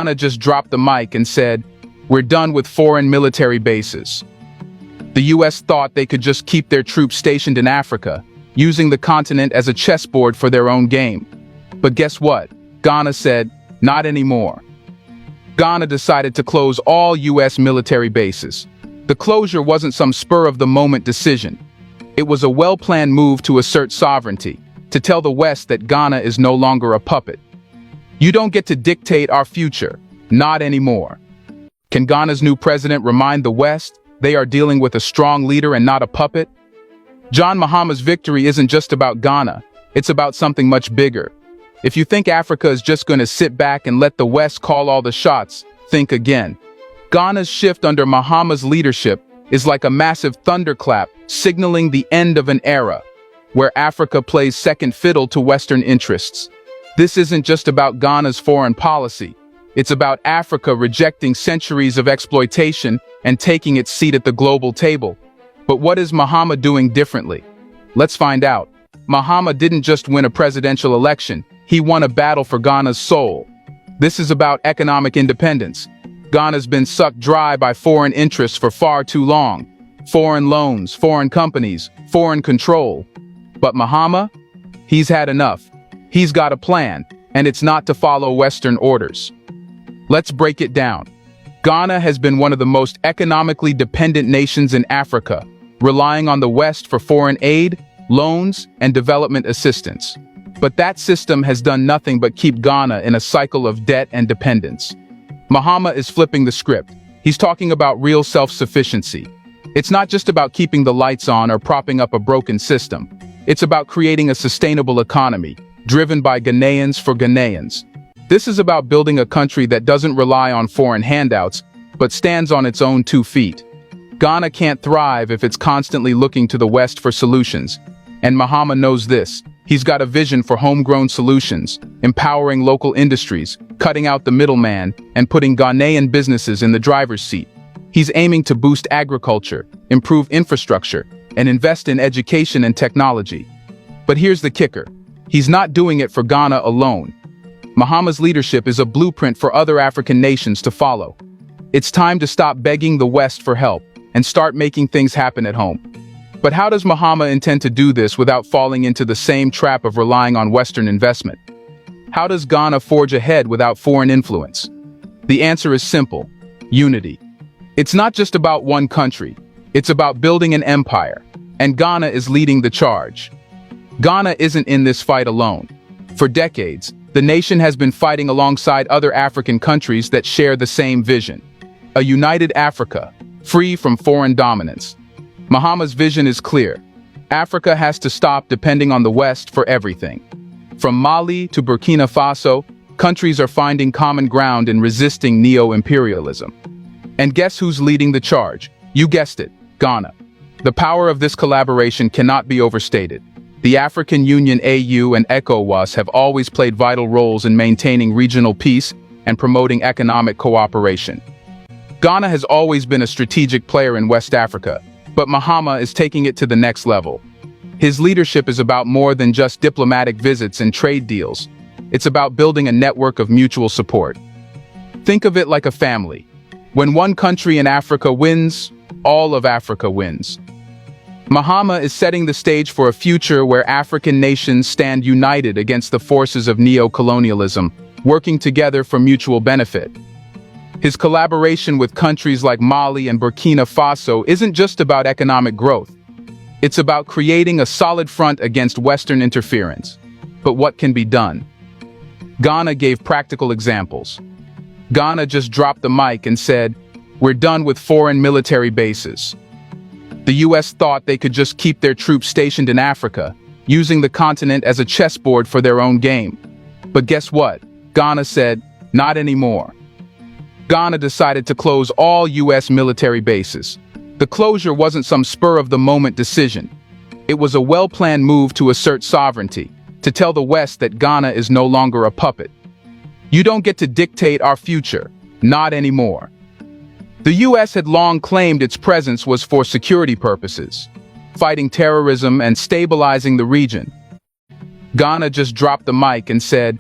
Ghana just dropped the mic and said, "We're done with foreign military bases." The US thought they could just keep their troops stationed in Africa, using the continent as a chessboard for their own game. But guess what? Ghana said, not anymore. Ghana decided to close all US military bases. The closure wasn't some spur-of-the-moment decision. It was a well-planned move to assert sovereignty, to tell the West that Ghana is no longer a puppet. You don't get to dictate our future, not anymore. Can Ghana's new president remind the West they are dealing with a strong leader and not a puppet? John Mahama's victory isn't just about Ghana, it's about something much bigger. If you think Africa is just going to sit back and let the West call all the shots, think again. Ghana's shift under Mahama's leadership is like a massive thunderclap signaling the end of an era, where Africa plays second fiddle to Western interests. This isn't just about Ghana's foreign policy. It's about Africa rejecting centuries of exploitation and taking its seat at the global table. But what is Mahama doing differently? Let's find out. Mahama didn't just win a presidential election, he won a battle for Ghana's soul. This is about economic independence. Ghana's been sucked dry by foreign interests for far too long. Foreign loans, foreign companies, foreign control. But Mahama? He's had enough. He's got a plan, and it's not to follow Western orders. Let's break it down. Ghana has been one of the most economically dependent nations in Africa, relying on the West for foreign aid, loans, and development assistance. But that system has done nothing but keep Ghana in a cycle of debt and dependence. Mahama is flipping the script. He's talking about real self-sufficiency. It's not just about keeping the lights on or propping up a broken system. It's about creating a sustainable economy, driven by Ghanaians for Ghanaians. This is about building a country that doesn't rely on foreign handouts, but stands on its own 2 feet. Ghana can't thrive if it's constantly looking to the West for solutions. And Mahama knows this. He's got a vision for homegrown solutions, empowering local industries, cutting out the middleman, and putting Ghanaian businesses in the driver's seat. He's aiming to boost agriculture, improve infrastructure, and invest in education and technology. But here's the kicker. He's not doing it for Ghana alone. Mahama's leadership is a blueprint for other African nations to follow. It's time to stop begging the West for help and start making things happen at home. But how does Mahama intend to do this without falling into the same trap of relying on Western investment? How does Ghana forge ahead without foreign influence? The answer is simple: unity. It's not just about one country, it's about building an empire, and Ghana is leading the charge. Ghana isn't in this fight alone. For decades, the nation has been fighting alongside other African countries that share the same vision. A united Africa, free from foreign dominance. Mahama's vision is clear. Africa has to stop depending on the West for everything. From Mali to Burkina Faso, countries are finding common ground in resisting neo-imperialism. And guess who's leading the charge? You guessed it, Ghana. The power of this collaboration cannot be overstated. The African Union AU and ECOWAS have always played vital roles in maintaining regional peace and promoting economic cooperation. Ghana has always been a strategic player in West Africa, but Mahama is taking it to the next level. His leadership is about more than just diplomatic visits and trade deals. It's about building a network of mutual support. Think of it like a family. When one country in Africa wins, all of Africa wins. Mahama is setting the stage for a future where African nations stand united against the forces of neo-colonialism, working together for mutual benefit. His collaboration with countries like Mali and Burkina Faso isn't just about economic growth. It's about creating a solid front against Western interference. But what can be done? Ghana gave practical examples. Ghana just dropped the mic and said, "We're done with foreign military bases." The US thought they could just keep their troops stationed in Africa, using the continent as a chessboard for their own game. But guess what? Ghana said, not anymore. Ghana decided to close all US military bases. The closure wasn't some spur-of-the-moment decision. It was a well-planned move to assert sovereignty, to tell the West that Ghana is no longer a puppet. You don't get to dictate our future, not anymore. The US had long claimed its presence was for security purposes, fighting terrorism and stabilizing the region. Ghana just dropped the mic and said,